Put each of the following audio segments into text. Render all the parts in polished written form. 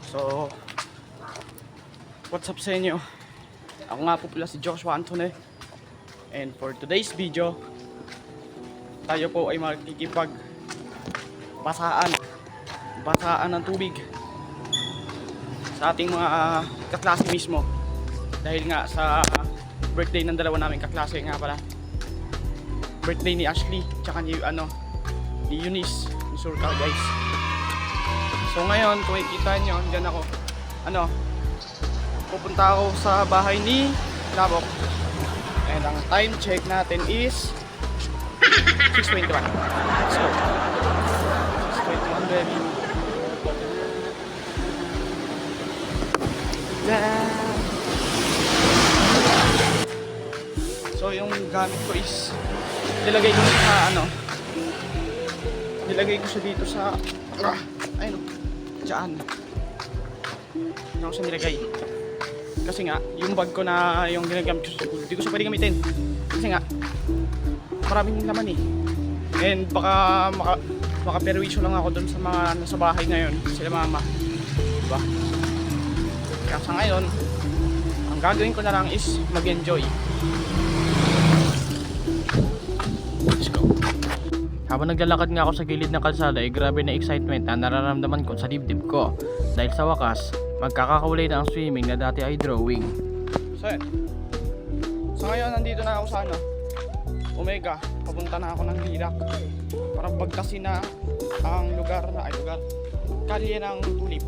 So, what's up sa inyo? Ako nga po pala si Joshua Antone. And for today's video, tayo po ay magkikipag basaan ng tubig sa ating mga kaklase mismo. Dahil nga sa birthday ng dalawa namin kaklase nga pala. Birthday ni Ashley tsaka ni Eunice, ni Surcal, guys. So ngayon, kung ikita nyo, dyan ako, pupunta ako sa bahay ni Labok. And ang time check natin is 6:21. Let's go. 6:21, baby. So yung gamit ko is nilagay ko siya dito sa ayun, dyan. Hindi ako siya nilagay. Kasi nga, yung bag ko na yung ginagamit ko sa school, hindi ko siya pwede gamitin. Kasi nga, maraming laman eh. And baka makaperwisyo lang ako dun sa mga nasa bahay ngayon, sila mama. Diba? Kaya sa ngayon, ang gagawin ko na lang is mag-enjoy. Let's go. Habang naglalakad nga ako sa gilid ng kalsada ay grabe na excitement na nararamdaman ko sa dibdib ko. Dahil sa wakas, magkakakulay na ang swimming na dati ay drawing. So ngayon nandito na ako sa Omega. Papunta na ako ng Lirak para bagtasin na ang kalye ng tulip.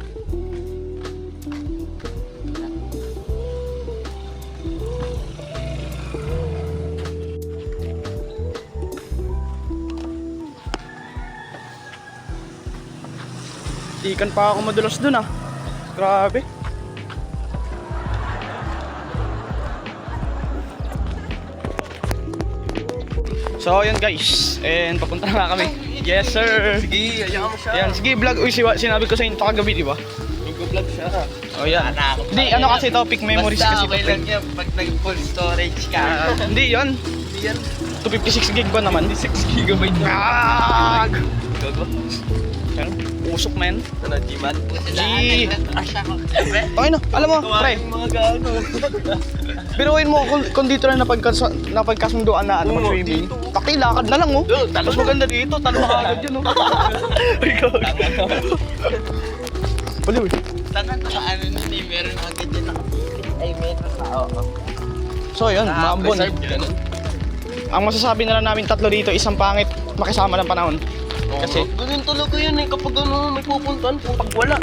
Ikan pa ako madulas dun Grabe. So yun guys, and papunta na kami. Yes sir. Sige, ayaw mo siya. Yan, sige vlog. Uy, sinabi ko sa inyo kagabi, di ba? Nag-vlog siya. Oh yan. Hindi, kasi topic memories kasi basta okay lang yan pag nag-full storage ka. Hindi yun. Hindi yan. 256 gig ba naman? 6 GB na. Gago. Usok man. Ano, G-Man? G. Okay na, alam mo, pre. Mga gago. Biruin mo kung dito na napagkasunduan na mag-swimming. Lakad na lang Mas maganda dito, talo na agad yun Ay, gago. Baliw eh. Sana hindi meron agad yan ay meron na. So yun, maambon. Ang masasabi na lang namin tatlo dito, isang pangit, makisama ng panahon. Kasi ganun talaga yan kapag may pupuntahan, pag wala.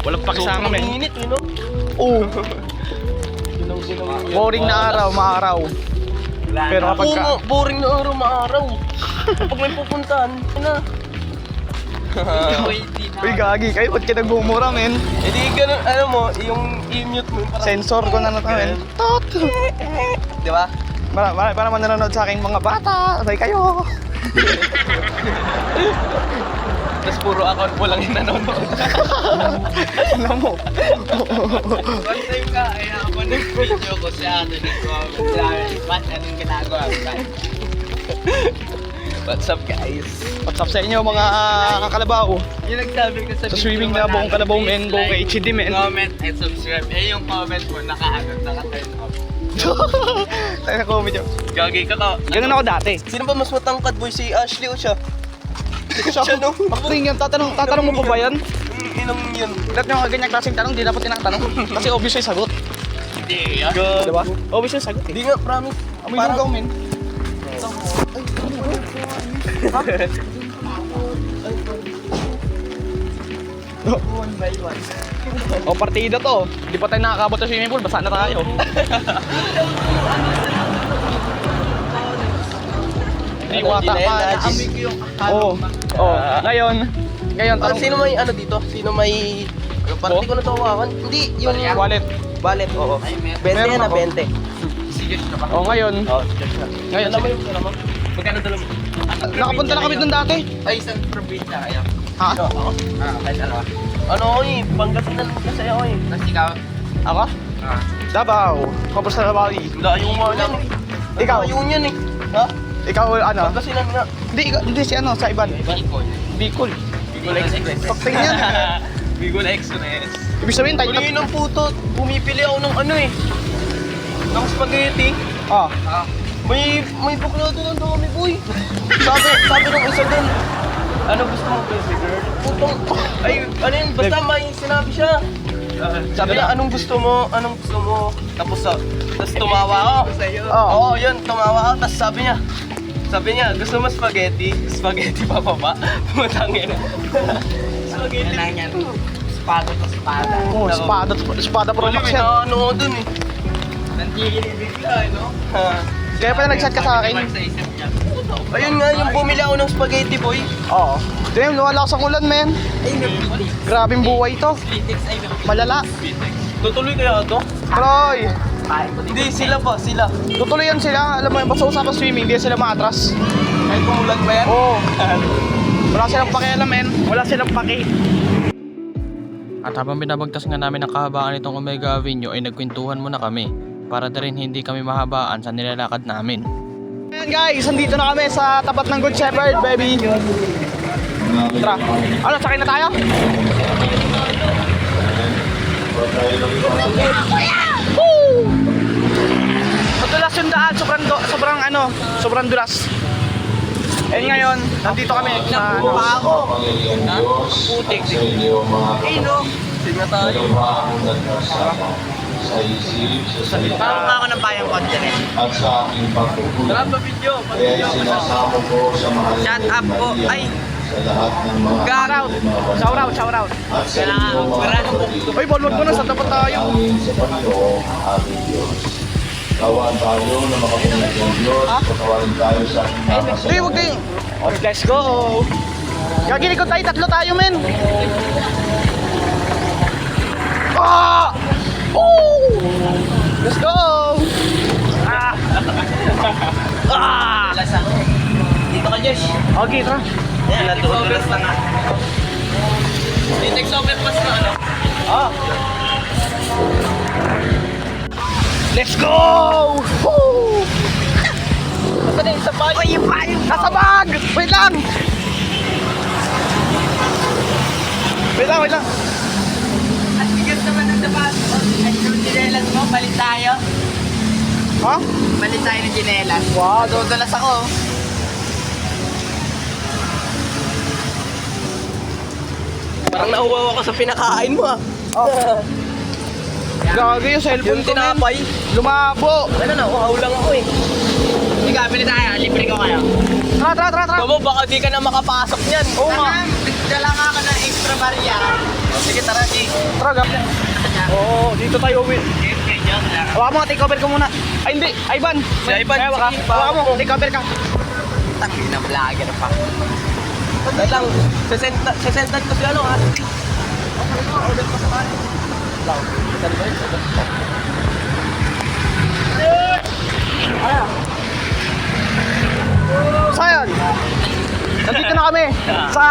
Walang pakisama men. Sobrang init, you know? Oo. Boring na araw, maaraw. Pero kapag boring na araw, maaraw. Kapag may pupuntahan, na. Uy, gagi kayo, ba't ka nagmumura, men? Hindi ganun, mo, yung i-mute mo. Sensor ko na men. Tot! Di ba? Para nanonood sa aking mga bata, sabay kayo. Tapos puro account mo lang yung nanonood. Alam mo. One time ka, ay ako nag-video ko siya, nag-comment siya, ba't anong ginagawa? What's up guys? What's up sa inyo mga kakalabaw? Yung nagsabi ko Sa swimming na buong kalabaw men, buong HD men. Comment and subscribe. Yung comment mo, naka-turn off. Tayo na comment yun. Gagi ka to. Ganun ako dati. Sino ba mas matangkad boy? Si Ashley o siya? Siya no? Bakit yan? Tatanong mo pa ba yan? Inong yun. Dapat yung ganyang klaseng tanong, di dapat tinatanong. Kasi obvious yung sagot. Hindi yan. Diba? Obvious yung sagot Hindi nga, promise. Amoy lugaw men. One by one. O partida to. Di pa tayo nakakabot sa swimming pool, basa na tayo. Di wata pa. Naamoy ko yung Ngayon tanong. Sino may dito? Sino may... Parang di ko natawakan. Hindi, yung... Wallet. Wallet, oo. 20 Meron na, ako. 20. Serious na ba? Ngayon. Ngayon. Alam mo yung dala mo? Magkano dala mo? Nakapunta na kami dun dati. Ay, isang probinsya kayo. Ha? Oo. Kahit ano. Ano Pangasinan kasi ako Tapos ikaw? Ako? Davao. Kamusta na Bali? Layo mo yan Ikaw? Layo niyan Ha? Ikaw Pangasinan nga. Hindi si sa Iban. Bicol. Bicol. Bicol Express. Pakting yan. Bicol Express. Ibig sabihin, tayo Huli ng puto, pumipili ako ng ano eh. Ng spaghetti. Ah, May bakla doon ang dami, boy. Sabi ng isa doon, ano gusto mo, baby girl? Putong, ay, ano yun, basta may sinabi siya. Sabi niya, anong gusto mo? Tapos tumawa ako. Oo, yun, tumawa ako. Tapos sabi niya, gusto mo spaghetti? Spaghetti pa ba? Pumutangin. Spaghetti. Espada to espada. oh, espada pro max yan. Ano ko dun eh. Nantigil bigla, no? Kaya pala nag-chat ka sa akin. Ayun nga, yung bumili ako ng spaghetti, boy. Oo. Damn, lumalakas ang ulan, men. Grabing buhay to. Malala. Tutuloy kaya ito? Troy, Hindi, sila. tutuloy yan sila. Alam mo yun, basta usapan swimming, hindi sila maatras. Kahit kumulan pa yan? Oo. Wala silang pakialam, men. Wala silang paki. At habang binabagtas nga namin ang kahabaan nitong Omega Avenue ay nagkwentuhan muna kami para na rin hindi kami mahabaan sa nilalakad namin. Ayan guys, andito na kami sa tapat ng Good Shepherd, baby. Tara. Ano, sakay na tayo? Woo! Madulas yung daan, sobrang dulas. Eh ngayon, nandito kami sa Putik. Eh, no? Sige tayo. Sa isip, sa salita, Parang ako ng bayang content. at sa aking pagkukulang. Tara, pa-video. Kaya sinasamo ko sa mahal Shut up po. Ay, sa lahat ng mga shout out. at sa Kailangan inyo mga magparaan. kapatid. Uy, bolwag mo na, saan dapat tayo? Amin sa Panginoong aming Diyos. Kawan tayo na makapunod ng Diyos. Patawarin tayo sa ating mga Hey, kasalanan. wag kayo. Oh, let's go. Gagilig ko tayo, tatlo tayo, men. Ah! Oh! Let's go. Ah! Ah! Lasa. Dito ka, Josh. Okay, tara. Yan, natutulas na nga. May next overpass na ano? Ah. Let's go! Woo! Basta na yung sa bag. Ay, yung bag! Nasa bag! Wait lang! Wait lang. At bigas naman ng sapat. At yung ginelas mo, balik tayo. Ha? Balik tayo ng ginelas. Wow, Dudulas ako. Parang nauwaw ako sa pinakain mo ah. oh. Gagi yung cellphone Yung ko, men. tinapay. Lumabo. Ano na, uhaw lang ako eh. Sige, bili tayo. Libre ko kayo. Tara. Mamo, baka di ka na makapasok niyan. Oo nga. Dala nga ako ng extra barya. Sige, tara, G. Tara, gapya. Oo, dito tayo uwi. Hawa mo, take over ka muna. Ay, hindi. Ivan. Si Ivan, Kaya ka. sige. Hawa mo, take over ka. Taki na vlogger pa. Wait lang, sasentan ko si ano ha. Order pa sa kanin. So, ayun. Nandito na kami sa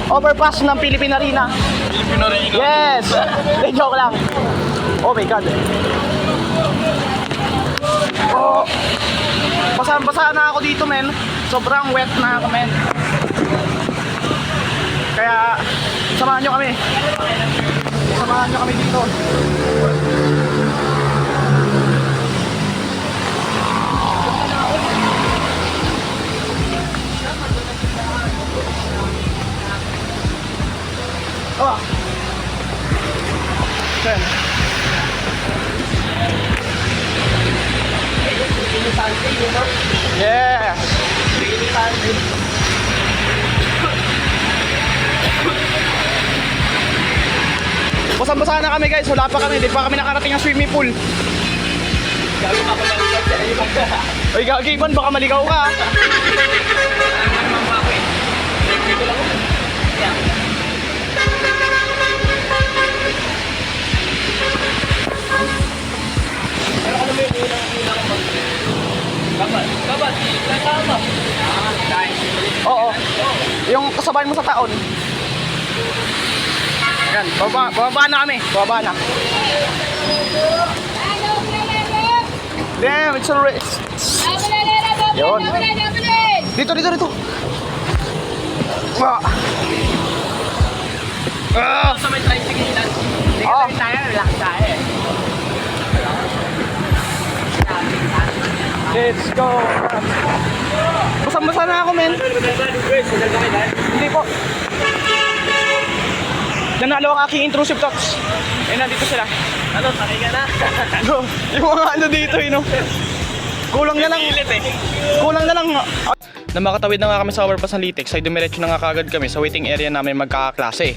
overpass ng Philippine Arena. Pilipino rin ikaw. Yes! Hindi, joke lang. Oh my God. Oh. Basa na ako dito, men. Sobrang wet na ako, men. Kaya, samahan nyo kami. Samahan nyo kami dito. Oh. Sen. Yeah. Basang-basa na kami guys, wala pa kami, di pa kami nakarating ang swimming pool. Ay gagi, Ivan, baka maligaw ka. Oo. Yung kasabayan mo sa taon. Yan, bababa na kami. Bababa na. Damn, it's a race. Yun. Dito. Ah. Ah! Sa may tricycle lang. Oh. Tayo, relax tayo eh. Let's go! Basang-basa na ako, men. Hindi po. Nanalo ang aking intrusive thoughts. Eh, nandito sila. Ano, sakay ka na? Yung mga ano dito, no? Kulang na lang. Kulang na lang. Na makatawid na nga kami sa overpass ng Litex, ay dumiretso na nga kagad kami sa waiting area namin magkakaklase.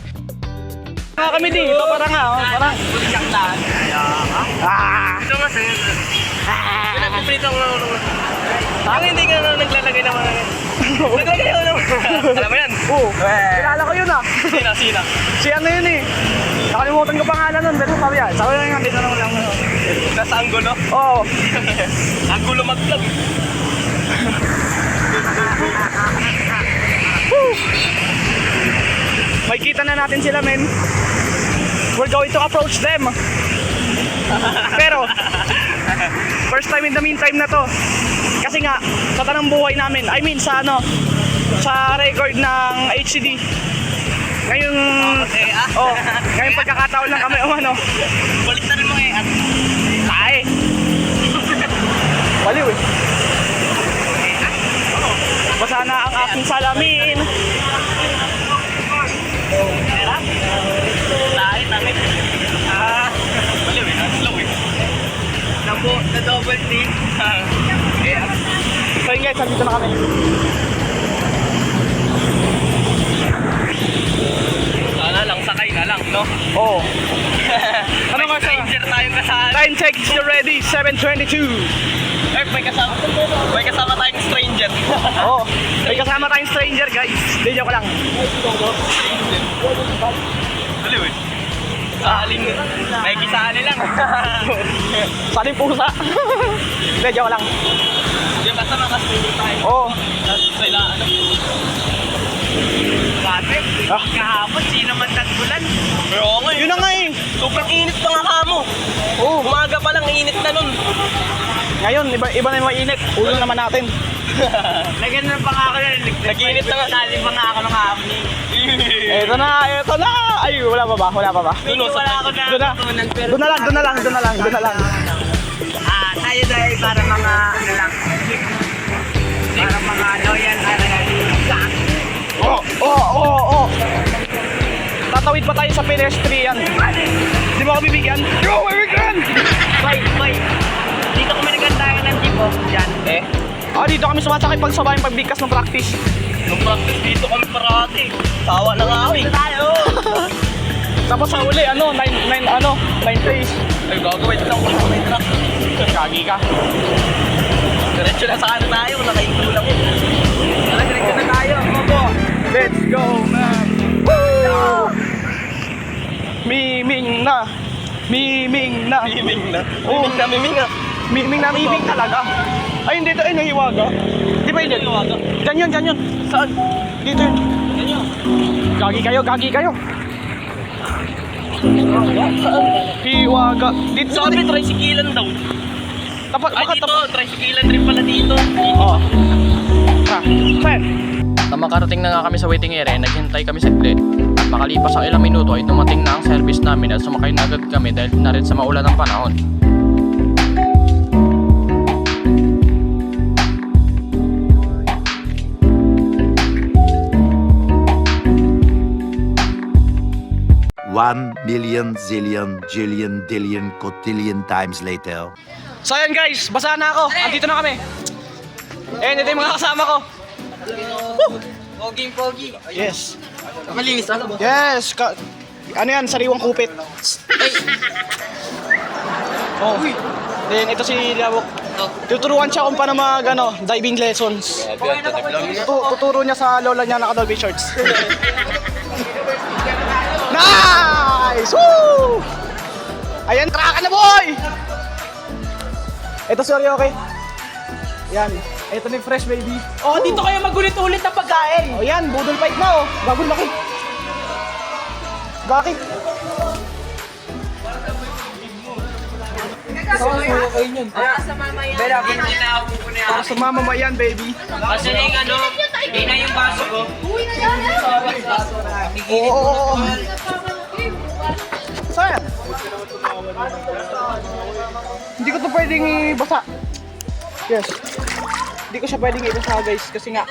Nga kami dito, parang nga, oh, parang... Ah! Ito kasi. Pinagpiprito ko lang. Ang hindi ka na naglalagay ng mga... Naglagay ako ng... Alam mo yan? Oo. Kilala ko yun ah. Sina? Si ano yun eh. Nakalimutan ko pangalan nun, pero sabi yan. Sabi yan, dito naman lang. Nasa Angulo? Oo. Angulo mag-vlog. Makikita na natin sila, men. We're going to approach them. Pero, first time in the meantime na to. Kasi nga, sa tanang buhay namin, I mean sa ano, sa record ng HCD. Ngayong, oh, ngayong pagkakataon lang kami, ano. Balik na rin mo eh. Ay! Baliw eh. Basa na ang aking salamin. Lahat namin. Baliw eh. Slow eh. Na double D. So yun guys, nandito na kami. Sana lang, sakay na lang, no? Oo. Ano nga sa... Stranger tayong kasama. Time check, you're ready, 7:22. May kasama tayong stranger. Oo. May kasama tayong stranger guys. Hindi, joke lang. Baliw eh. Saaling, may kisali lang. Saling pusa. Hindi, joke lang. Di basta makasunod tayo. Oo. Sila, ano? Dati, kahapon, sino man tagbulan. Pero nga Yun na nga eh. sobrang init pa nga kamo. Oo. Umaga pa lang, init na nun. Ngayon, iba na yung mainit. Ulo naman natin. Nagano pa nga ako na, nag-init na nga. Sali pa nga ako ng hapon eh. Eto na, eto na. Ay, wala pa ba? Wala pa ba? Wala ako na Doon na. Doon na lang, doon na lang, doon na lang, doon na lang. Tayo dahil para mga ano lang. Para mga loyal Oo, oo, oo, oo. Tatawid pa tayo sa pedestrian. Di mo ako bibigyan? Yo, bibigyan! Boy, dito kami nagkantayan ng jeep oh. Diyan. Dito kami sumasakay pag sabayang pagbigkas ng practice. Nung practice dito kami parati. Tawa na nga ako eh. Tayo! Tapos sa uli, 9 place. Ay, gagawin lang kung may truck. Kagi ka. Diretso na sana tayo, nakaikulang eh. Diretso na tayo, Mobo. Let's go, man. Woo! Miming na. Miming na. Miming na. Oo. Miming na. Miming na, miming talaga. Ay, hindi ito, ay, nahiwaga. Di ba yun? Nahiwaga? Dyan yun. Saan? Dito yun. Ganyan. Gagi kayo. Hiwaga. Dito Sabi, tricyclean daw. Tapat, Ay, baka dito, tapat. tricyclean rin pala dito. Oo. Saan? Na makarating na nga kami sa waiting area, naghintay kami saglit. At makalipas ang ilang minuto ay dumating na ang service namin at sumakay na agad kami dahil na rin sa maulan ng panahon. One million, zillion, jillion, dillion, cotillion times later. So ayan guys, basa na ako. Andito na kami. Ito yung mga kasama ko. Pogi. Yes. Malinis ano ba? Yes. Ano yan? Sariwang kupit. Oh. Then ito si Lawok. Tuturuan siya kung paano diving lessons. Tuturo niya sa lola niya naka-Dolby shorts. Nice! Woo! Ayan, traka na boy! Ito sorry, okay? Yan. Ito na yung fresh baby. Oh, dito kayo magulit-ulit na pagkain. O yan, budol fight na oh. Bagong laki. Gaki. Para sa mama mo yan, baby. Kasi yung ano, hindi na yung baso ko. Oo. Hindi ko to pwedeng ibasa. Yes. Hindi ko siya pwedeng ibasa guys kasi nga.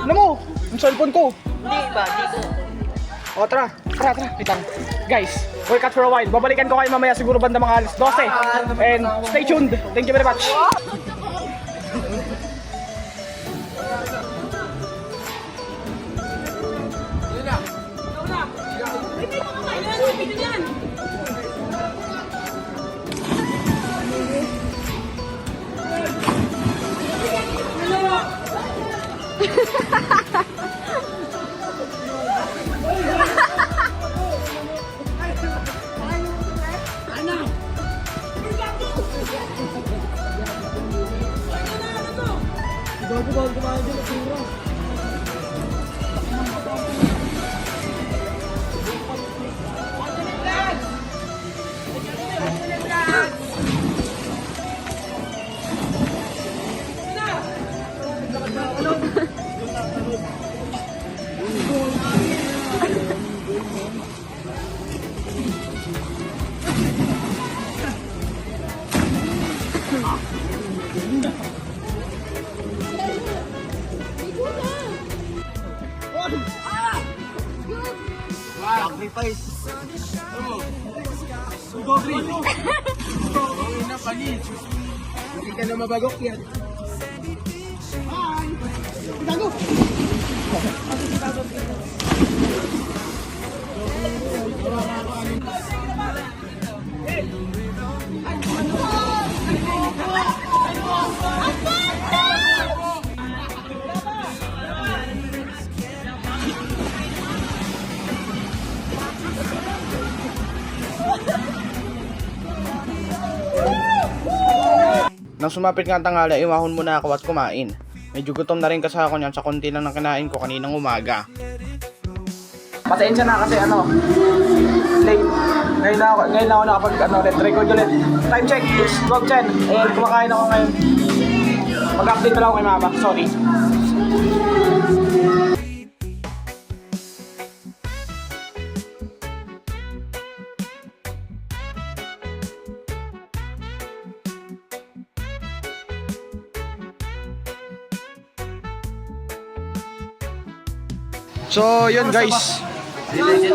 Ano mo? Yung cellphone ko. Hindi ba? Dito. O tara. Wait lang. Guys, we'll cut for a while. Babalikan ko kayo mamaya siguro banda mga alas 12. And stay tuned. Thank you very much. Nang sumapit nga ang tanghali, iwahon muna ako at kumain. Medyo gutom na rin kasi ako niyan sa konti lang ng kinain ko kaninang umaga. Pasensya na kasi late. Ngayon na ako nakapag-record ulit. Time check, it's 12:10. And kumakain ako ngayon. Mag-update na lang ako kay mama, sorry. So, yun guys.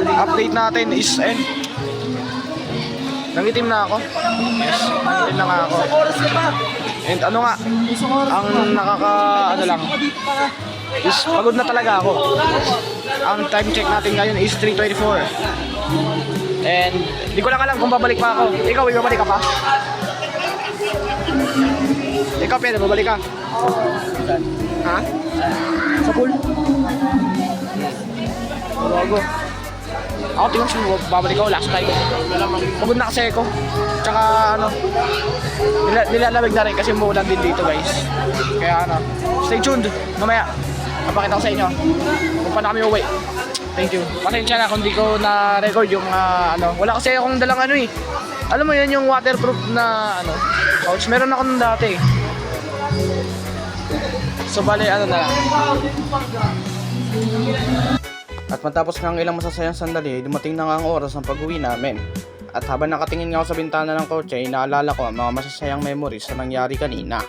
Update natin is nangitim na ako. Yes, nangitim na nga ako. And ano nga, ang is pagod na talaga ako. Ang time check natin ngayon is 3:24. And di ko lang alam kung babalik pa ako. Ikaw, babalik ka pa? Ikaw, Pedro, babalik ka? Ha? Sa pool? Bago. Ako tingin siya, babalik ako last time. Pagod na kasi ako. Tsaka nilalamig na rin kasi umuulan din dito guys. Kaya stay tuned. Mamaya, papakita ko sa inyo kung paano kami uwi. Thank you. Pasensya na kung di ko na-record yung wala kasi akong dalang alam mo yun yung waterproof na pouch. Meron ako nung dati. So bali na lang. At matapos ng ilang masasayang sandali, dumating na nga ang oras ng pag-uwi namin. At habang nakatingin nga ako sa bintana ng kotse, inaalala ko ang mga masasayang memories na nangyari kanina.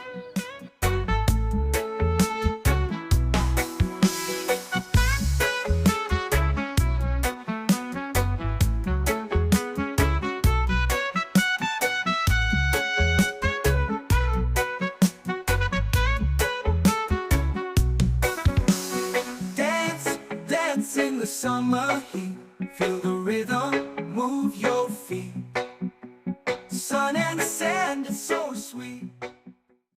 Dance in the summer heat, feel the rhythm, move your feet.